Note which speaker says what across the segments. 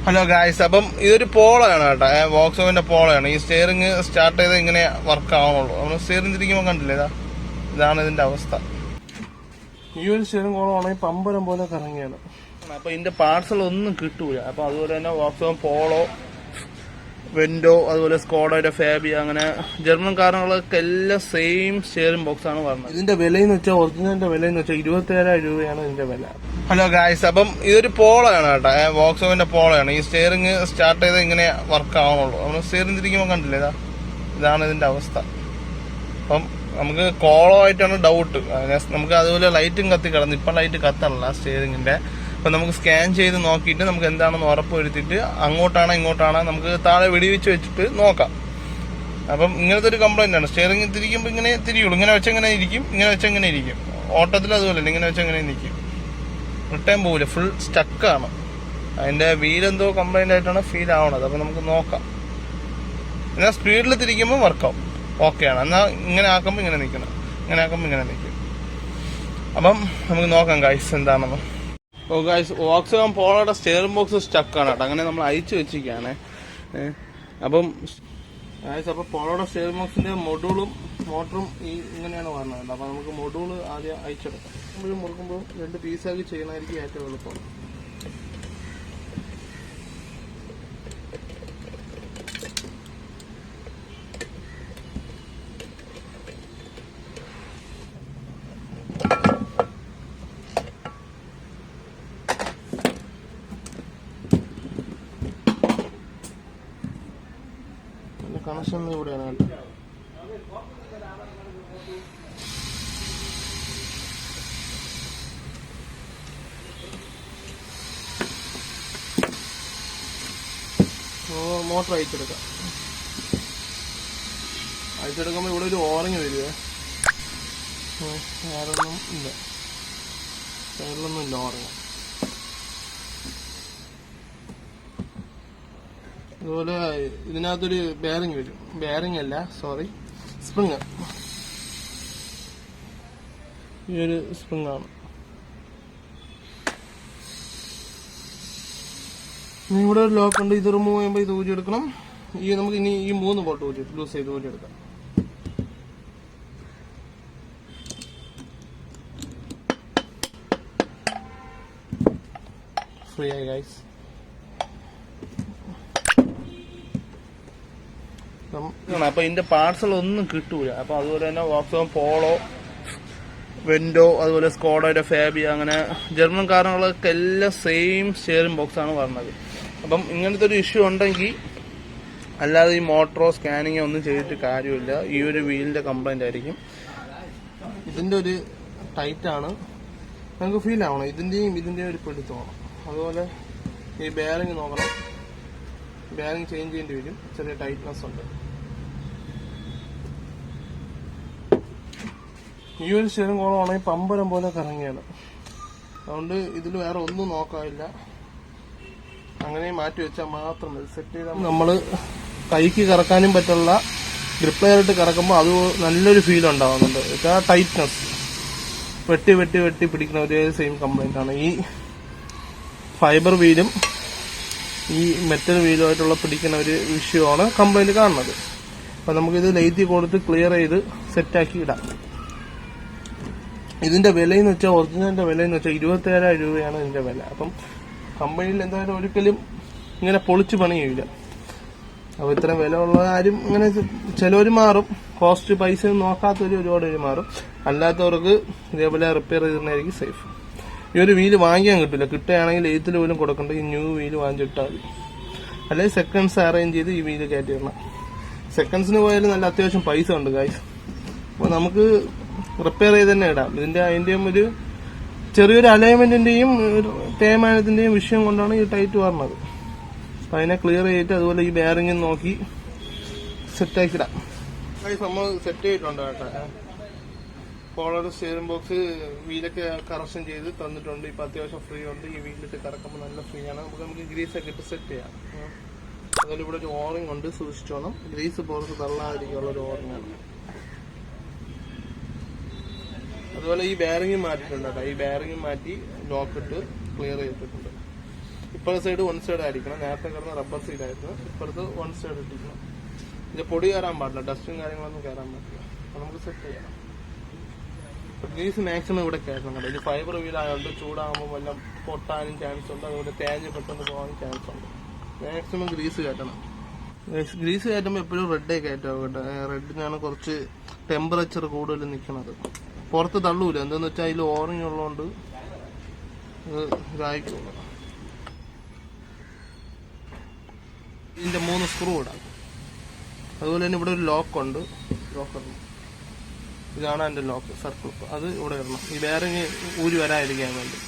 Speaker 1: Hello guys, അപ്പം ഇതൊരു പോളയാണ് കേട്ടോ, വോക്സോവിന്റെ പോളയാണ്. ഈ സ്റ്റിയറിംഗ് സ്റ്റാർട്ട് ചെയ്ത് ഇങ്ങനെ വർക്ക് ആവണുള്ളൂ. നമ്മൾ സ്റ്റിയറിംഗ് തിരിക്കുമ്പോൾ കണ്ടില്ലേ, ഇതാണ് ഇതിന്റെ അവസ്ഥ. ഈ ഒരു സ്റ്റിയറിംഗ് പോളാണെങ്കിൽ പമ്പരം പോലെ കറങ്ങിയാണ്. അപ്പൊ ഇതിന്റെ പാർട്സുകളൊന്നും കിട്ടൂല. അപ്പൊ അതുപോലെ തന്നെ വോക്സോൺ പോളോ, വെൻഡോ, അതുപോലെ സ്കോഡയുടെ ഫാബിയ, അങ്ങനെ ജർമ്മൻ കാറുകളൊക്കെ എല്ലാം സെയിം സ്റ്റിയറിംഗ് ബോക്സ് ആണ് പറഞ്ഞത്. ഇതിന്റെ വിലയെന്ന് വെച്ചാൽ ഒറിജിനലിന്റെ വിലയെന്ന് വെച്ചാൽ 27,000 രൂപയാണ് ഇതിന്റെ വില. ഹലോ ഗായ്സ്, അപ്പം ഇതൊരു പോളയാണ് കേട്ടോ, വോക്സോവിന്റെ പോളയാണ്. ഈ സ്റ്റിയറിംഗ് സ്റ്റാർട്ട് ചെയ്ത് ഇങ്ങനെ വർക്ക് ആവണുള്ളൂ. നമ്മൾ സ്റ്റിയറിംഗ് തിരിക്കുമ്പോൾ കണ്ടില്ലേ, ഇതാണ് ഇതിന്റെ അവസ്ഥ. അപ്പം നമുക്ക് കോളോ ആയിട്ടാണ് ഡൗട്ട്. നമുക്ക് അതുപോലെ ലൈറ്റും കത്തി കിടന്നു. ഇപ്പം ലൈറ്റ് കത്തല്ല സ്റ്റിയറിംഗിന്റെ. അപ്പൊ നമുക്ക് സ്കാൻ ചെയ്ത് നോക്കിയിട്ട് നമുക്ക് എന്താണെന്ന് ഉറപ്പ് വരുത്തിയിട്ട് അങ്ങോട്ടാണോ ഇങ്ങോട്ടാണോ നമുക്ക് താഴെ വെടിവെച്ച് വെച്ചിട്ട് നോക്കാം. അപ്പം ഇങ്ങനത്തെ ഒരു കംപ്ലൈന്റ് ആണ്. സ്റ്റിയറിംഗ് തിരിക്കുമ്പോൾ ഇങ്ങനെ തിരിയുള്ളൂ. ഇങ്ങനെ വെച്ചെങ്ങനെ ഇരിക്കും, ഇങ്ങനെ വെച്ചെങ്ങനെ ഇരിക്കും. ഓട്ടത്തിൽ അതുപോലെ ഇങ്ങനെ വെച്ചെങ്ങനെ നിൽക്കും, റിട്ടേൺ പോകില്ല, ഫുൾ സ്റ്റക്കാണ്. അതിന്റെ വീലെന്തോ കംപ്ലൈന്റ് ആയിട്ടാണ് ഫീൽ ആവണത്. അപ്പൊ നമുക്ക് നോക്കാം. എന്നാൽ സ്പീഡിൽ തിരിക്കുമ്പോൾ വർക്കാവും, ഓക്കെയാണ്. എന്നാൽ ഇങ്ങനെ ആക്കുമ്പോൾ ഇങ്ങനെ നിൽക്കണം, ഇങ്ങനെ ആക്കുമ്പോൾ ഇങ്ങനെ നിൽക്കും. അപ്പം നമുക്ക് നോക്കാം ഗൈസ് എന്താണെന്ന്. ഓ ഗൈസ്, വോക്സോൺ പോളോയുടെ സ്റ്റിയറിംഗ് ബോക്സ് സ്റ്റക്കാണ് കേട്ടോ. അങ്ങനെ നമ്മൾ അയച്ചു വെച്ചിരിക്കുകയാണ്. അപ്പം ഗൈസ്, അപ്പോൾ പോളോയുടെ സ്റ്റിയറിംഗ് ബോക്സിന്റെ മൊഡ്യൂളും മോട്ടറും ഇങ്ങനെയാണ് പറഞ്ഞത്. അപ്പം നമുക്ക് മൊഡ്യൂള് ആദ്യം അയച്ചെടുക്കാം. നമ്മൾ മുറുക്കുമ്പോൾ 2 പീസാക്കി ചെയ്യണമായിരിക്കും ഏറ്റവും എളുപ്പം. കണക്ഷൻ ഇവിടെയാണ് കേട്ടോ. മോട്ടർ അയച്ചെടുക്കാം. അയച്ചെടുക്കുമ്പോൾ ഇവിടെ ഒരു ഓറഞ്ച് വരുവേ. വേറൊന്നും ഇല്ല, വേറൊന്നും ഇല്ല ഓറഞ്ച്. അതുപോലെ ഇതിനകത്തൊരു ബെയറിംഗ് വരും. ബെയറിംഗ് അല്ല, സോറി, സ്പ്രിങ്. ഈ ഒരു സ്പ്രിങ് ആണ്. ഇവിടെ ഒരു ലോക്ക് ഉണ്ട്. ഇത് റിമൂവ് ചെയ്യുമ്പോൾ ഇത് ഊരിയെടുക്കണം. നമുക്ക് ഇനി ഈ 3 ബോട്ട് ലൂസ് ചെയ്ത് ഊരിയെടുക്കാം. ഫ്രീ ആയി ഗൈസ്. അപ്പൊ ഇതിന്റെ പാർട്സുകളൊന്നും കിട്ടൂല. അപ്പൊ അതുപോലെ തന്നെ വോക്സോൺ പോളോ, വെൻഡോ, അതുപോലെ സ്കോഡയുടെ ഫാബിയ, അങ്ങനെ ജർമ്മൻ കാറുകളൊക്കെ എല്ലാം സെയിം സ്റ്റിയറിംഗ് ബോക്സ് ആണ് പറഞ്ഞത്. അപ്പം ഇങ്ങനത്തെ ഒരു ഇഷ്യൂ ഉണ്ടെങ്കിൽ, അല്ലാതെ ഈ മോട്ടറോ സ്കാനിങ്ങോ ഒന്നും ചെയ്തിട്ട് കാര്യമില്ല. ഈ ഒരു വീലിന്റെ കംപ്ലൈന്റ് ആയിരിക്കും. ഇതിന്റെ ഒരു ടൈറ്റ് ആണ്, നമുക്ക് ഫീൽ ആവണം. ഇതിന്റെയും ഒരു പിടുത്തമാണ്. അതുപോലെ ഈ ബെയറിംഗ് നോക്കണം. ബെയറിംഗ് ചേഞ്ച് ചെയ്യേണ്ടി വരും, ചെറിയ ടൈറ്റ്നെസ് ഉണ്ട്. ഈ ഒരു സ്റ്റിയറിംഗ് കോളമാണെങ്കിൽ പമ്പരം പോലെ കറങ്ങിയാണ്. അതുകൊണ്ട് ഇതിൽ വേറെ ഒന്നും നോക്കാനില്ല, അങ്ങനെ മാറ്റി വെച്ചാൽ മാത്രം മതി. സെറ്റ് ചെയ്താൽ നമ്മൾ കൈക്ക് കറക്കാനും പറ്റുള്ള ഗ്രിപ്ലെയറിട്ട് കറക്കുമ്പോൾ അത് നല്ലൊരു ഫീൽ ഉണ്ടാവുന്നുണ്ട്. ആ ടൈറ്റ്നെസ് വെട്ടി പിടിക്കുന്ന ഒരേ സെയിം കംപ്ലൈന്റ് ആണ്. ഈ ഫൈബർ വീലും ഈ മെറ്റൽ വീലുമായിട്ടുള്ള പിടിക്കുന്ന ഒരു വിഷയമാണ് കംപ്ലൈന്റ് കാണുന്നത്. അപ്പൊ നമുക്കിത് ലൈറ്റി കൊടുത്ത് ക്ലിയർ ചെയ്ത് സെറ്റാക്കി ഇടാം. ഇതിന്റെ വിലയെന്ന് വെച്ചാൽ ഒറിജിനലിന്റെ വിലയെന്ന് വെച്ചാൽ 27,000 രൂപയാണ് ഇതിന്റെ വില. അപ്പം കമ്പനിയിൽ എന്തായാലും ഒരിക്കലും ഇങ്ങനെ പൊളിച്ച് പണിയില്ല. അപ്പൊ ഇത്രയും വില ഉള്ള ആരും ഇങ്ങനെ ചിലവർ മാറും, കോസ്റ്റ് പൈസ നോക്കാത്തവര് ഒരുപാട് പേര് മാറും. അല്ലാത്തവർക്ക് ഇതേപോലെ റിപ്പയർ ചെയ്തിരുന്നതായിരിക്കും സേഫ്. ഈ ഒരു വീല് വാങ്ങിക്കാൻ കിട്ടില്ല. കിട്ടുകയാണെങ്കിൽ 8ൽ പോലും കൊടുക്കണ്ട, ഈ ന്യൂ വീല് വാങ്ങിച്ചിട്ടാൽ മതി. അല്ലെങ്കിൽ സെക്കൻഡ്സ് അറേഞ്ച് ചെയ്ത് ഈ വീല് കയറ്റിയിടണം. സെക്കൻഡ്സിന് പോയാലും നല്ല അത്യാവശ്യം പൈസ ഉണ്ട് ഗൈസ്. അപ്പോൾ നമുക്ക് റിപ്പയർ ചെയ്ത് തന്നെ ഇടാം. അതിന്റെയും ഒരു ചെറിയൊരു അലൈൻമെന്റിന്റെയും തേയ്മാനത്തിന്റെയും വിഷയം കൊണ്ടാണ് ഈ ടൈറ്റ് പറഞ്ഞത്. അപ്പൊ അതിനെ ക്ലിയർ ചെയ്തിട്ട് അതുപോലെ ഈ ബെയറിംഗ് നോക്കി സെറ്റാക്കി ഇടാം. നമ്മൾ സെറ്റ് ചെയ്തിട്ടുണ്ട് കേട്ടോ. പോളോയുടെ സ്റ്റിയറിംഗ് ബോക്സ് വീലൊക്കെ കറക്ഷൻ ചെയ്ത് തന്നിട്ടുണ്ട്. ഇപ്പൊ അത്യാവശ്യം ഫ്രീ ഉണ്ട്. ഈ വീലിട്ട് കറക്കുമ്പോൾ നല്ല ഫ്രീ ആണ്. നമുക്ക് ഗ്രീസൊക്കെ ഇട്ട് സെറ്റ് ചെയ്യാം. അതുപോലെ ഇവിടെ ഒരു ഓറിംഗ് ഉണ്ട്, സൂക്ഷിച്ചോണം. ഗ്രീസ് പുറത്ത് തള്ളാതിരിക്കാനുള്ള ഒരു ഓറിംഗ് ആണ്. അതുപോലെ ഈ ബെയറിംഗ് മാറ്റിയിട്ടുണ്ട് കേട്ടോ. ഈ ബെയറിംഗ് മാറ്റി ലോക്ക് ഇട്ട് ക്ലിയർ ചെയ്തിട്ടുണ്ട്. ഇപ്പുറത്തെ സൈഡ് വൺ സൈഡ് ആയിരിക്കണം. നേരത്തെ കിടന്ന റബ്ബർ സൈഡായിരുന്നു, ഇപ്പുറത്ത് വൺ സൈഡ് ഇട്ടിരിക്കണം. ഇത് പൊടി കയറാൻ പാടില്ല, ഡസ്റ്റും കാര്യങ്ങളൊന്നും കയറാൻ പറ്റില്ല. അപ്പൊ നമുക്ക് സെറ്റ് ചെയ്യണം. ഗ്രീസ് മാക്സിമം ഇവിടെ കയറ്റണം കേട്ടോ. ഇത് ഫൈബർ വീലായതുകൊണ്ട് ചൂടാകുമ്പോൾ വല്ലതും പൊട്ടാനും ചാൻസ് ഉണ്ട്, അതുപോലെ തേഞ്ഞ് പെട്ടെന്ന് പോകാനും ചാൻസ് ഉണ്ട്. മാക്സിമം ഗ്രീസ് കയറ്റണം. ഗ്രീസ് കയറ്റുമ്പോൾ എപ്പോഴും റെഡേ കയറ്റാവും കേട്ടോ. റെഡിനാണ് കുറച്ച് ടെമ്പറേച്ചർ കൂടുതൽ നിൽക്കുന്നത്. പുറത്ത് തള്ളൂല, എന്താന്ന് വെച്ചാൽ അതിൽ ഓറഞ്ച് ഉള്ളതുകൊണ്ട് ഇതായിക്കോളൂ. ഇതിന്റെ 3 സ്ക്രൂ ഇടാം. അതുപോലെ തന്നെ ഇവിടെ ഒരു ലോക്കുണ്ട്, ലോക്കറിന്. ഇതാണ് അതിന്റെ ലോക്ക്, സർക്കിൾ. അത് ഇവിടെ ഇടണം, ഈ ബെയറിങ് ഊരി വരാതിരിക്കാൻ വേണ്ടി.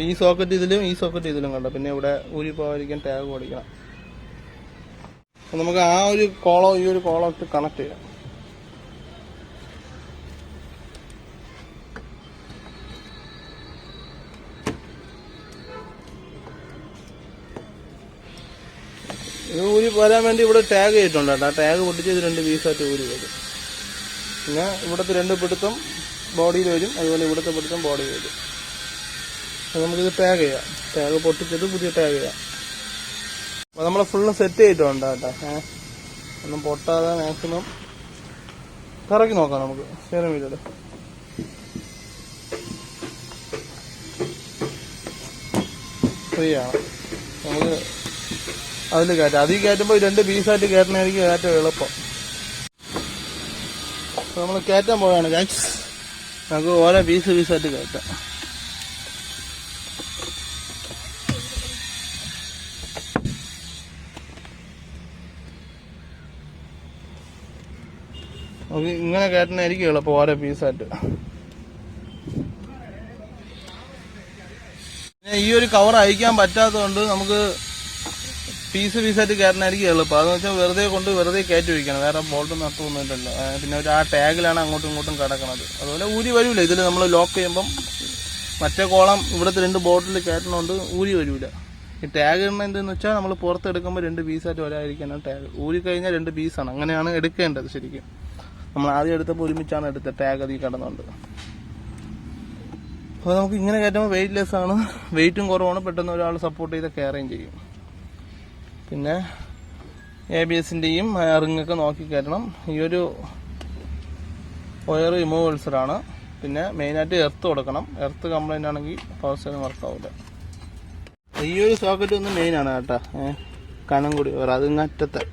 Speaker 1: ഈ സോക്കറ്റ് ഇതിലും ഈ സോക്കറ്റ് ഇതിലും കണ്ടോ. പിന്നെ ഇവിടെ ഊരി പോകാതിരിക്കാൻ ടാഗ് ഓടിക്കണം. നമുക്ക് ആ ഒരു കോളം ഈ ഒരു കോളം ഇട്ട് കണക്ട് ചെയ്യാം. ഇത് ഊരി വരാൻ വേണ്ടി ഇവിടെ ടാഗ് ചെയ്തിട്ടുണ്ട് കേട്ടോ. ആ ടാഗ് പൊട്ടിച്ച് ഇത് 2 പീസായിട്ട് ഊരി വരും. പിന്നെ ഇവിടുത്തെ 2 പിടുത്തം ബോഡിയിൽ വരും, അതുപോലെ ഇവിടുത്തെ പിടുത്തം ബോഡിയിൽ വരും. അത് നമുക്കിത് ടാഗ് ചെയ്യാം. ടാഗ് പൊട്ടിച്ചത് പുതിയ ടാഗ് ചെയ്യാം. അപ്പോൾ നമ്മൾ ഫുള്ള് സെറ്റ് ചെയ്തിട്ടുണ്ട് കേട്ടോ. ഒന്നും പൊട്ടാതെ മാക്സിമം കറക്കി നോക്കാം നമുക്ക്. സ്റ്റിയറിംഗ് വീലില് ഫ്രീ ആണ്, നമുക്ക് അതിൽ കയറ്റാം. അതിൽ കയറ്റുമ്പോൾ 2 പീസായിട്ട് കയറ്റണമായിരിക്കും ഏറ്റവും എളുപ്പം. അപ്പോൾ നമ്മൾ കയറ്റാൻ പോവുകയാണ് ഗൈസ്. നമുക്ക് ഓരോ പീസായിട്ട് കയറ്റാം. നമുക്ക് ഇങ്ങനെ കയറ്റണമായിരിക്കും എളുപ്പം, ഓരോ പീസായിട്ട്. പിന്നെ ഈ ഒരു കവർ അയക്കാൻ പറ്റാത്തതുകൊണ്ട് നമുക്ക് പീസായിട്ട് കയറണമായിരിക്കും എളുപ്പം. അതെന്ന് വെച്ചാൽ വെറുതെ കയറ്റി വയ്ക്കണം, വേറെ ബോൾട്ട് നട്ടൊന്നുമില്ലല്ലോ. പിന്നെ ആ ടാഗിലാണ് അങ്ങോട്ടും ഇങ്ങോട്ടും കിടക്കുന്നത്. അതുപോലെ ഊരി വരൂല ഇതിൽ. നമ്മൾ ലോക്ക് ചെയ്യുമ്പം മറ്റേ കോളം ഇവിടുത്തെ 2 ബോട്ടിൽ കയറ്റണോണ്ട് ഊരി വരൂല. ഈ ടാഗ് ഇടുന്ന എന്തെന്ന് വെച്ചാൽ നമ്മൾ പുറത്തെടുക്കുമ്പോൾ 2 പീസായിട്ട് വരാതിരിക്കാനാണ് ടാഗ്. ഊരി കഴിഞ്ഞാൽ 2 പീസാണ്, അങ്ങനെയാണ് എടുക്കേണ്ടത് ശരിക്കും. നമ്മൾ ആദ്യം എടുത്തപ്പോൾ ഒരുമിച്ചാണ് എടുത്തത്, ടാഗ് അതിൽ കിടന്നുണ്ട്. അപ്പോൾ നമുക്ക് ഇങ്ങനെ കയറ്റുമ്പോൾ വെയിറ്റ്ലെസ് ആണ്, വെയിറ്റും കുറവാണ്, പെട്ടെന്ന് ഒരാൾ സപ്പോർട്ട് ചെയ്ത് കയറുകയും ചെയ്യും. പിന്നെ ABSന്റെയും റിങ്ങൊക്കെ നോക്കി കയറ്റണം. ഈ ഒരു വയർ റിമൂവൽസറാണ്. പിന്നെ മെയിനായിട്ട് എർത്ത് കൊടുക്കണം. എർത്ത് കംപ്ലൈൻ്റ് ആണെങ്കിൽ പവർ സ്റ്റെയറിംഗ് വർക്കാവില്ല. ഈ ഒരു സോക്കറ്റ് ഒന്ന് മെയിനാണ് കേട്ടോ. കനം കൂടി വേറെ അത് അറ്റത്തെ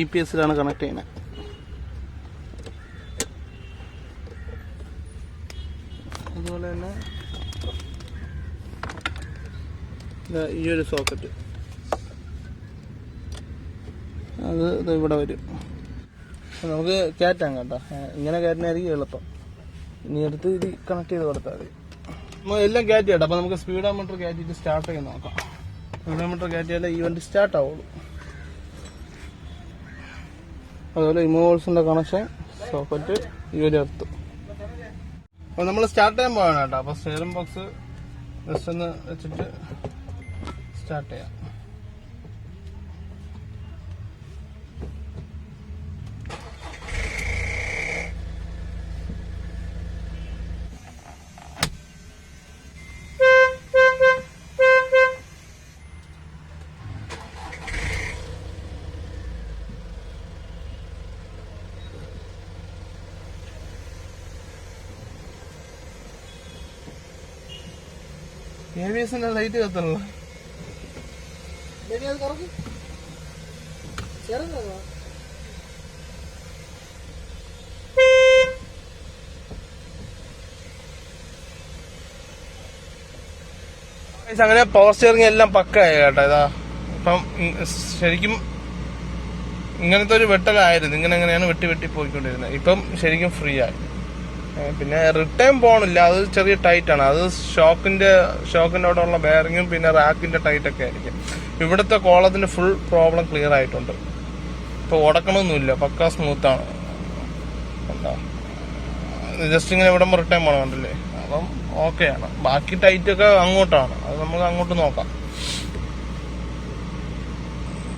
Speaker 1: EPSലാണ് കണക്ട് ചെയ്യുന്നത്. അതുപോലെ തന്നെ ഈ ഒരു സോക്കറ്റ് അത് ഇവിടെ വരും. നമുക്ക് കയറ്റാം കേട്ടോ. ഇങ്ങനെ കയറ്റുന്നതായിരിക്കും എളുപ്പം. ഇനി എടുത്ത് ഇത് കണക്ട് ചെയ്ത് കൊടുത്താൽ മതി. നമ്മൾ എല്ലാം കയറ്റി കേട്ടോ. അപ്പോൾ നമുക്ക് സ്പീഡോമീറ്റർ കയറ്റിയിട്ട് സ്റ്റാർട്ട് ചെയ്ത് നോക്കാം. സ്പീഡോമീറ്റർ കയറ്റിയാലേ ഈ വണ്ടി സ്റ്റാർട്ട് ആവുള്ളൂ. അതുപോലെ ഇമോൾസിന്റെ കണക്ഷൻ, സോക്കറ്റ്, ഈ ഒരു എർത്ത്. അപ്പോൾ നമ്മൾ സ്റ്റാർട്ട് ചെയ്യാൻ പോവാണ് കേട്ടോ. അപ്പോൾ സ്റ്റിയറിംഗ് ബോക്സ് ജസ്റ്റ് ഒന്ന് വെച്ചിട്ട് സ്റ്റാർട്ട് ചെയ്യാം. ABSന്റെ ലൈറ്റ് കത്തണല്ലോ. അങ്ങനെ പവർ സ്റ്റിയറിംഗ് എല്ലാം പക്കായി കേട്ടോ. ഇതാ ഇപ്പം ശരിക്കും ഇങ്ങനത്തെ ഒരു വെട്ടലായിരുന്നു. എങ്ങനെയാണ് വെട്ടി പോയിക്കൊണ്ടിരുന്നത്. ഇപ്പം ശരിക്കും ഫ്രീ ആയി. പിന്നെ റിട്ടേൺ പോണില്ല, അത് ചെറിയ ടൈറ്റ് ആണ്. അത് ഷോക്കിന്റെ അവിടെ ഉള്ള ബെയറിങ്ങും പിന്നെ റാക്കിന്റെ ടൈറ്റ് ഒക്കെ ആയിരിക്കും. ഇവിടുത്തെ കോളത്തിന്റെ ഫുൾ പ്രോബ്ലം ക്ലിയർ ആയിട്ടുണ്ട്. ഇപ്പൊ ഉടക്കണമൊന്നുമില്ല, പക്കാ സ്മൂത്താണ്. ജസ്റ്റ് ഇങ്ങനെ ഇവിടെ റിട്ടേൺ പോകണം കണ്ടില്ലേ. അപ്പം ഓക്കെയാണ്. ബാക്കി ടൈറ്റ് ഒക്കെ അങ്ങോട്ടാണ്, അത് നമുക്ക് അങ്ങോട്ട് നോക്കാം.